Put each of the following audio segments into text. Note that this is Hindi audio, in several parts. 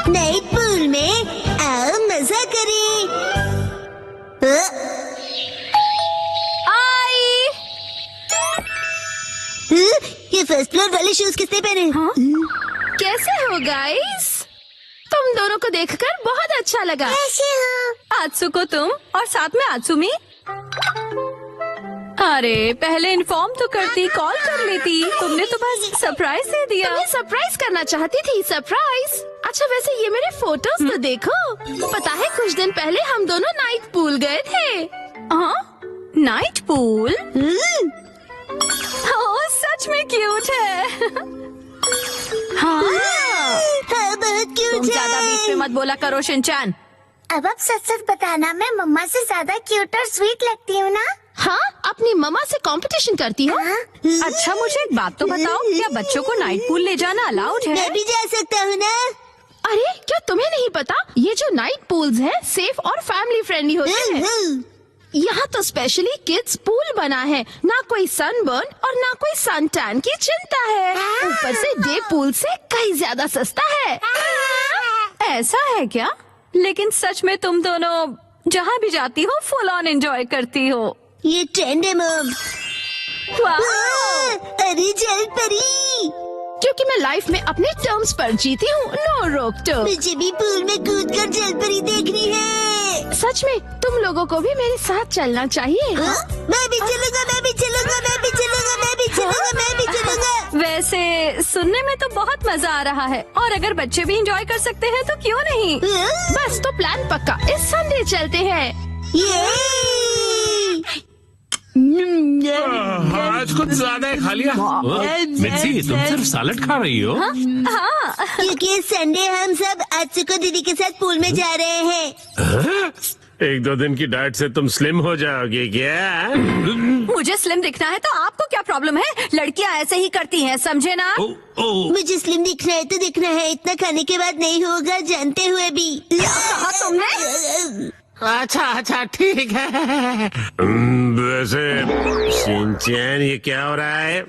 नाइट पूल में आओ मजा करें। आई। ये फर्स्ट फ्लोर वाले शूज किसने पहने? कैसे हो गाइस? तुम दोनों को देखकर बहुत अच्छा लगा। कैसे हो? आत्सुको तुम और साथ में आत्सुमी। अरे पहले इन्फॉर्म तो करती, कॉल कर लेती। तुमने तो बस सरप्राइज दे दिया। तुम्हें सरप्राइज करना चाहती थी। सरप्राइज? अच्छा वैसे ये मेरे फोटोज तो देखो। पता है कुछ दिन पहले हम दोनों नाइट पूल गए थे। हाँ नाइट पूल? ओह सच में क्यूट है। हाँ बहुत क्यूट तुम ज्यादा बीच में मत बोला करो शिनचैन। अब आप सच सच बताना, मैं मम्मा से ज्यादा क्यूट और स्वीट लगती हूँ ना? हाँ अपनी मम्मा से कंपटीशन करती हो? अच्छा मुझे एक बात तो बताओ, क्या बच्चों को नाइट पूल ले जाना अलाउड है? मैं भी जा सकता हूँ ना? अरे क्या तुम्हें नहीं पता, ये जो नाइट पूल्स हैं सेफ और फैमिली फ्रेंडली होते हैं। यहाँ तो स्पेशली किड्स पूल बना है, ना कोई सनबर्न और ना कोई सन टैन की चिंता है। ऊपर से डे पूल से कहीं ज्यादा सस्ता है। ऐसा है क्या? लेकिन सच में तुम दोनों जहाँ भी जाती हो फुल ऑन एंजॉय करती हो। ये ट्रेंड है मम। अरे जल परी, क्योंकि मैं लाइफ में अपने टर्म्स पर जीती हूँ, नो रोक टोक। मुझे भी पूल में कूद कर जल परी देखनी है। सच में तुम लोगों को भी मेरे साथ चलना चाहिए। मैं भी चलूंगा, मैं भी चलूंगा, मैं भी चलूंगा, मैं भी चलूंगा, मैं भी चलूंगा। वैसे सुनने में तो बहुत मजा आ रहा है, और अगर बच्चे भी एंजॉय कर सकते हैं तो क्यों नहीं। बस तो प्लान पक्का, इस संडे चलते हैं। आज कुछ ज्यादा ही खा लिया। मिर्ची तुम सिर्फ सैलेड खा रही हो? हाँ क्योंकि संडे हम सब आत्सुको दीदी के साथ पूल में जा रहे हैं। एक दो दिन की डाइट से तुम स्लिम हो जाओगी क्या? मुझे स्लिम दिखना है तो आपको क्या प्रॉब्लम है? लड़कियां ऐसे ही करती हैं, समझे ना? मुझे स्लिम दिखना है तो दिखना है, इतना खाने के बाद नहीं होगा, जानते हुए भी। कहा तुमने? अच्छा ठीक है। वैसे शिनचैन ये क्या हो रहा है?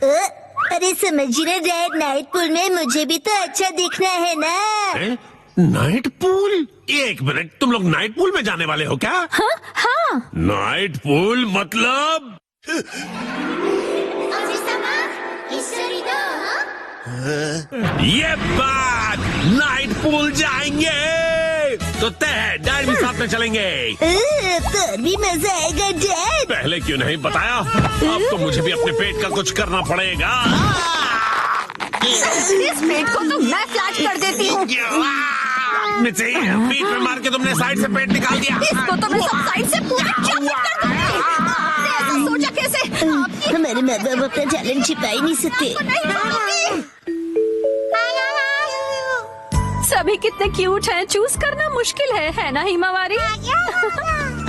अरे समझिए ना डैड, नाइट पूल में मुझे भी तो अच्छा दिखना है ना। Night pool? एक मिनट, तुम लोग नाइट पूल में जाने वाले हो क्या? हाँ। नाइट पूल मतलब? ये बात, नाइट पूल जाएंगे तो तय है, डैड भी साथ में चलेंगे। तो भी मजा आएगा डैड। पहले क्यों नहीं बताया? अब तो मुझे भी अपने पेट का कुछ करना पड़ेगा। इस पेट को तो मैं फ्लैट कर देती हूँ। बीच में मार के तुमने साइड से पेट निकाल दिया। इसको तो मैं सब साइड से पूरा चपट कर दूंगी। आपने ऐसा सोचा कैसे? हमारे माँ बाप अपना टैलेंट छिपा ही नहीं सकते। सभी कितने क्यूट हैं, चूज करना मुश्किल है ना हिमावारी?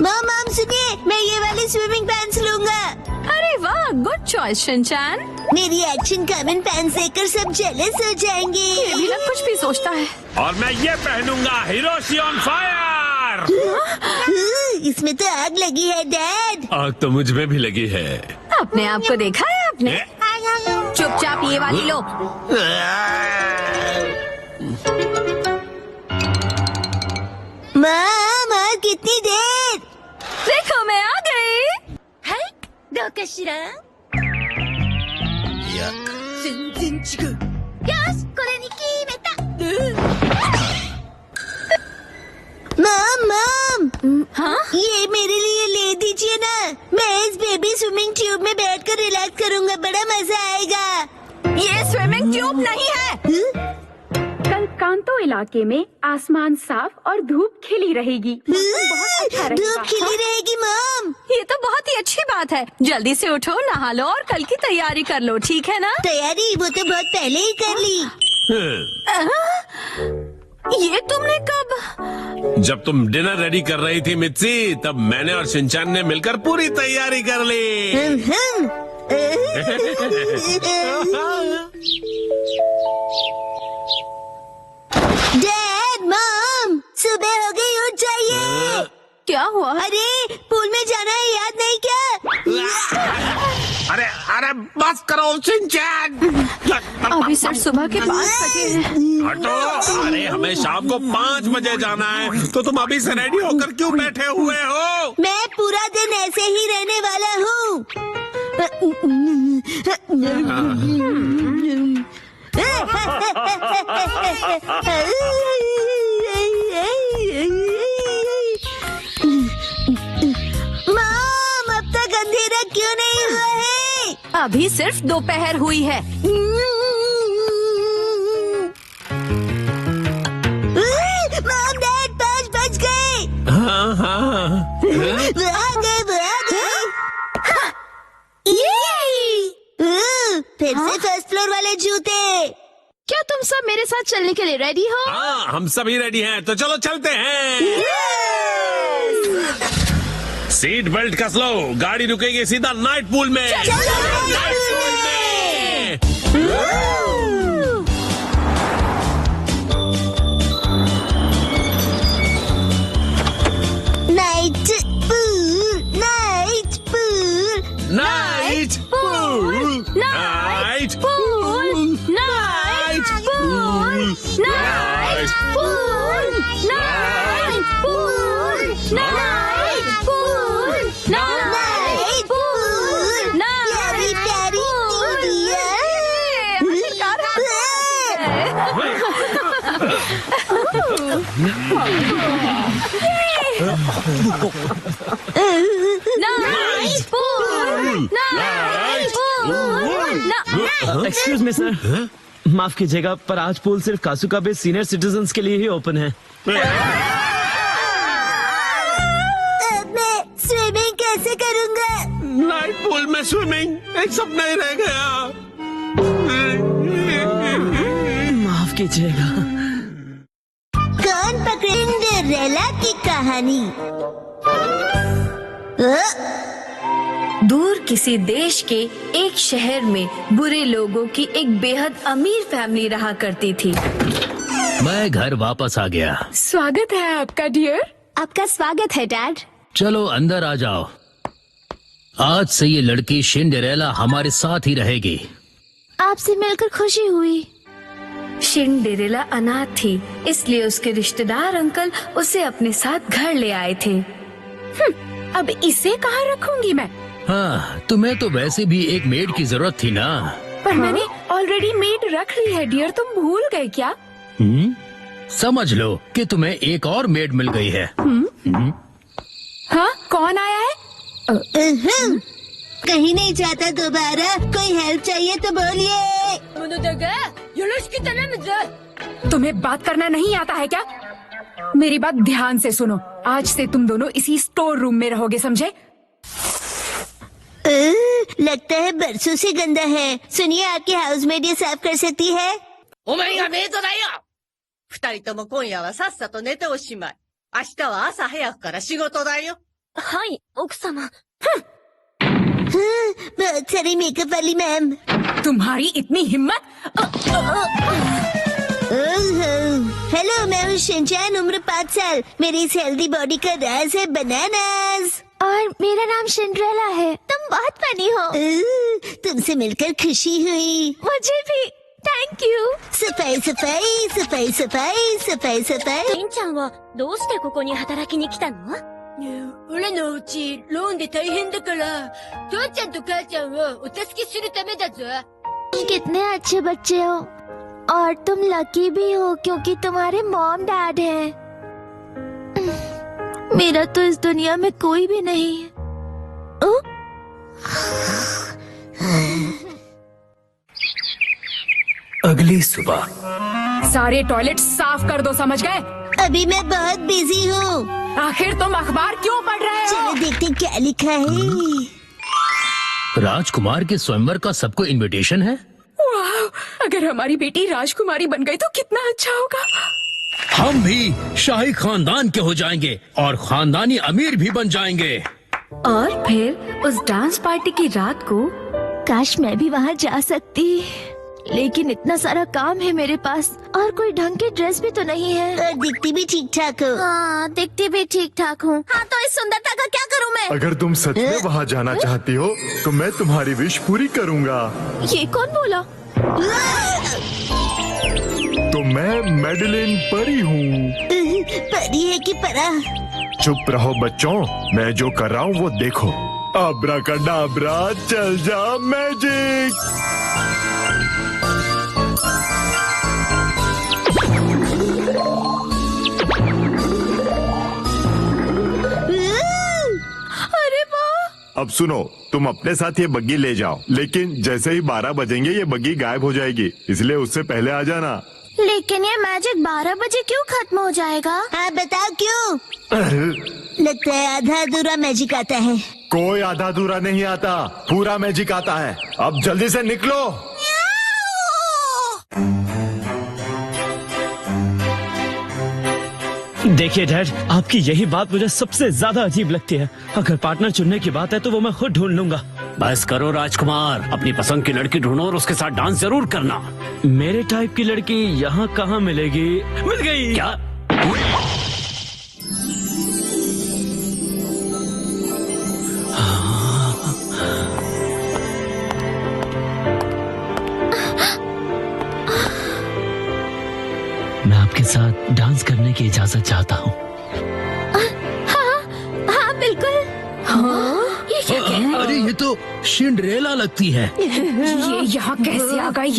मॉम सुनिए, मैं ये वाली स्विमिंग पैंट्स लूंगा। अरे वाह, गुड चॉइस शिनचैन। मेरी एक्शन कॉमन पैंट्स देखकर सब जेलस हो जाएंगे। ये भी ना कुछ भी सोचता है। और मैं ये पहनूंगा, हिरोशी ऑन फायर। इसमें तो आग लगी है डैड। आग तो मुझ में भी लगी है। अपने आप को देखा है आपने? चुपचाप ये वाली लो। माँ कितनी देर? देखो मैं आ गई। मॉम हाँ? ये मेरे लिए ले दीजिए ना। मैं इस बेबी स्विमिंग ट्यूब में बैठकर रिलैक्स करूंगा, बड़ा मजा आएगा। ये स्विमिंग ट्यूब नहीं है। कल कांतो इलाके में आसमान साफ और धूप खिली रहेगी। मौसम बहुत अच्छा रहेगा। धूप खिली रहेगी मॉम। ये तो बहुत ही अच्छी बात है। जल्दी से उठो, नहा लो और कल की तैयारी कर लो, ठीक है ना? तैयारी वो तो बहुत पहले ही कर ली। ये तुमने कब? जब तुम डिनर रेडी कर रही थी मित्सी, तब मैंने और शिनचैन ने मिलकर पूरी तैयारी कर ली। डैड मॉम सुबह हो गई, उठ जाइए। क्या हुआ? अरे पूल में जाना है, याद नहीं क्या? अरे अरे बस करो शिनचैन। अभी सिर्फ सुबह के 5 बजे हैं। हटो। अरे हमें शाम को 5 बजे जाना है, तो तुम अभी से रेडी होकर क्यों बैठे हुए हो? मैं पूरा दिन ऐसे ही रहने वाला हूँ। मॉम, अब तक अंधेरा क्यों नहीं हुआ है? अभी सिर्फ दोपहर हुई है। मॉम डैड 5 बज गए। हाँ हाँ। वो आ गए। फिर से फर्स्ट फ्लोर वाले जूते। क्या तुम सब मेरे साथ चलने के लिए रेडी हो? हाँ, हम सभी रेडी हैं, तो चलो चलते हैं। सीट बेल्ट कस लो, गाड़ी रुकेगी सीधा नाइट पूल में। नाइट पूल में। Night pool, night pool, night pool, night pool, night pool, night pool, night pool, night pool, night pool, प्यारी प्यारी दीदिया। Night pool, night pool. Excuse me sir, माफ कीजिएगा पर आज पूल सिर्फ कासुका बे सीनियर सिटीजन्स के लिए ही ओपन है। मैं स्विमिंग कैसे करूँगा? नाइट पूल में स्विमिंग एक सपना ही रह गया। माफ कीजिएगा। कौन पकड़े सिंड्रेला की कहानी? दूर किसी देश के एक शहर में बुरे लोगों की एक बेहद अमीर फैमिली रहा करती थी। मैं घर वापस आ गया। स्वागत है आपका डियर। आपका स्वागत है डैड। चलो अंदर आ जाओ। आज से ये लड़की सिंड्रेला हमारे साथ ही रहेगी। आपसे मिलकर खुशी हुई। सिंड्रेला अनाथ थी, इसलिए उसके रिश्तेदार अंकल उसे अपने साथ घर ले आए थे। अब इसे कहाँ रखूंगी मैं? हाँ, तुम्हें तो वैसे भी एक मेड की जरूरत थी ना। पर मैंने ऑलरेडी मेड रख ली है डियर, तुम भूल गए क्या? समझ लो कि तुम्हें एक और मेड मिल गई है। हाँ, कौन आया है? कहीं नहीं जाता दोबारा। कोई हेल्प चाहिए तो बोलिए। तुम्हें बात करना नहीं आता है क्या? मेरी बात ध्यान से सुनो। आज से तुम दोनों इसी स्टोर रूम में रहोगे, समझे? लगता है बरसों से गंदा है। सुनिए, आपकी हाउसमेड ये साफ कर सकती है। お前がメイドだよ。二人とも今夜はさっさと寝ておしまい。明日は朝早くから仕事だよ。はい、奥様。बहुत सारी मेकअप वाली मैम। तुम्हारी इतनी हिम्मत? हेलो, मैं हूँ शिनचैन, उम्र 5 साल। मेरी इस हेल्दी बॉडी का राज है बनानास। और मेरा नाम सिंड्रेला है। तुम बहुत फनी हो। तुमसे मिलकर खुशी हुई। मुझे भी। Thank you. सफाई सफाई सफाई सफाई सफाई सफाई। しんちゃんはどうしてここに働きに来たの？俺のうちローンで大変だから、父ちゃんと母ちゃんをお助けするためだぞ。 कितने अच्छे बच्चे हो और तुम लकी भी हो क्योंकि तुम्हारे मॉम डैड हैं। मेरा तो इस दुनिया में कोई भी नहीं है। अगली सुबह सारे टॉयलेट साफ कर दो, समझ गए? अभी मैं बहुत बिजी हूँ। आखिर तुम अखबार क्यों पढ़ रहे हो? चलो देखते क्या लिखा है। राजकुमार के स्वयंवर का सबको इनविटेशन है। वाह, अगर हमारी बेटी राजकुमारी बन गई तो कितना अच्छा होगा। हम भी शाही खानदान के हो जाएंगे और खानदानी अमीर भी बन जाएंगे। और फिर उस डांस पार्टी की रात को काश मैं भी वहाँ जा सकती। लेकिन इतना सारा काम है मेरे पास और कोई ढंग की ड्रेस भी तो नहीं है। और दिखती भी ठीक ठाक हो। हाँ, दिखती भी ठीक ठाक हूँ। हाँ, तो इस सुंदरता का क्या करूँ मैं? अगर तुम सच में वहाँ जाना चाहती हो तो मैं तुम्हारी विश पूरी करूँगा। ये कौन बोला? तो मैं मैडलिन परी हूँ। परी है कि परा? चुप रहो बच्चों, मैं जो कर रहा हूँ वो देखो। अब्राकडाब्रा, चल जा मैजिक। अरे वाह! अब सुनो, तुम अपने साथ ये बग्गी ले जाओ, लेकिन जैसे ही 12 बजेंगे ये बग्गी गायब हो जाएगी, इसलिए उससे पहले आ जाना। लेकिन ये मैजिक 12 बजे क्यों खत्म हो जाएगा? हाँ बताओ क्यों? लगता है आधा अधूरा मैजिक आता है। कोई आधा अधूरा नहीं आता, पूरा मैजिक आता है। अब जल्दी से निकलो। देखिए डैड, आपकी यही बात मुझे सबसे ज्यादा अजीब लगती है। अगर पार्टनर चुनने की बात है तो वो मैं खुद ढूंढ लूंगा। बस करो राजकुमार, अपनी पसंद की लड़की ढूंढो और उसके साथ डांस जरूर करना। मेरे टाइप की लड़की यहाँ कहाँ मिलेगी? मिल गई। क्या? मैं आपके साथ डांस करने की इजाजत चाहता हूँ। हाँ बिल्कुल। हाँ? ये क्या कह रहा है? अरे ये तो सिंड्रेला लगती है। ये यहाँ कैसे आ गई?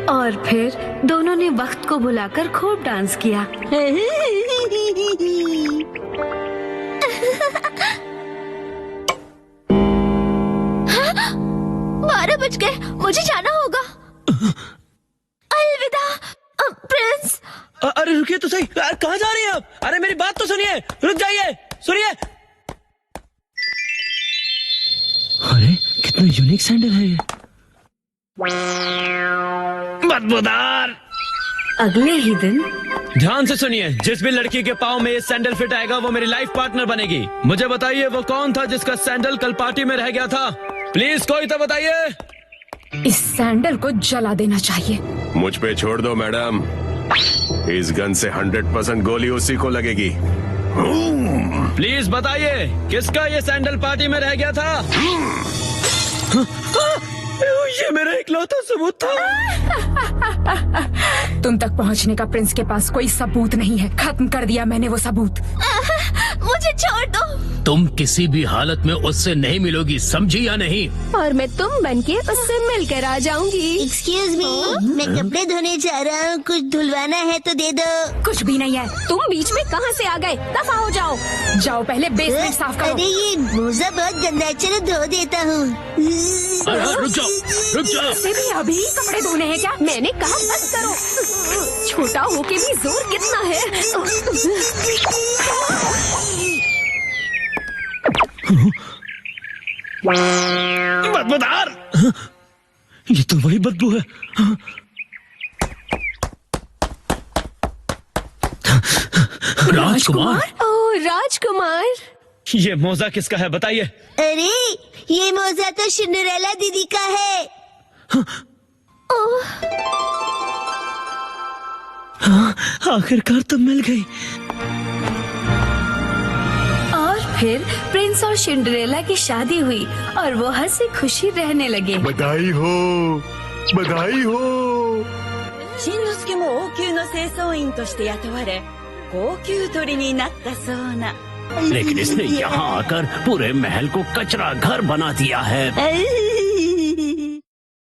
और फिर दोनों ने वक्त को बुलाकर खूब डांस किया। 12 बज गए, मुझे जाना होगा। अलविदा प्रिंस। अरे रुकिए तो सही, कहाँ जा रही हैं आप? अरे मेरी बात तो सुनिए, रुक जाइए, सुनिए। अरे कितना यूनिक सैंडल है ये। बदबूदार। अगले ही दिन ध्यान से सुनिए, जिस भी लड़की के पाँव में ये सैंडल फिट आएगा वो मेरी लाइफ पार्टनर बनेगी। मुझे बताइए वो कौन था जिसका सैंडल कल पार्टी में रह गया था? प्लीज कोई तो बताइए। इस सैंडल को जला देना चाहिए। मुझ पे छोड़ दो मैडम, इस गन से 100% गोली उसी को लगेगी। प्लीज बताइए किसका ये सैंडल पार्टी में रह गया था? ये मेरा इकलौता सबूत था। तुम तक पहुंचने का प्रिंस के पास कोई सबूत नहीं है। खत्म कर दिया मैंने वो सबूत। मुझे छोड़ दो। तुम किसी भी हालत में उससे नहीं मिलोगी, समझी या नहीं? और मैं तुम बनके उससे मिलकर आ जाऊंगी। एक्सक्यूज मी, मैं कपड़े धोने जा रहा हूँ, कुछ धुलवाना है तो दे दो। कुछ भी नहीं है। तुम बीच में कहाँ से आ गए? दफा हो जाओ। जाओ पहले बेसमेंट साफ करो। अरे ये मोजा बहुत गंदा है, चलो धो देता हूँ। अरे रुक जाओ, रुक जाओ। से भी अभी कपड़े धोने हैं क्या? मैंने कहा बस करो। छोटा होके भी जोर कितना है। बदबूदार। ये तो वही बदबू है। राजकुमार। ओह राजकुमार, ये मोजा किसका है बताइए? अरे ये मोजा तो सिंड्रेला दीदी का है। हाँ, आखिरकार तो मिल गई। और फिर प्रिंस और सिंड्रेला की शादी हुई और वो हंसी खुशी रहने लगे। बधाई हो, बधाई हो। しんのすけも王宮の清掃員として雇われ高級鳥になったそうな。 लेकिन इसने यहाँ आकर पूरे महल को कचरा घर बना दिया है।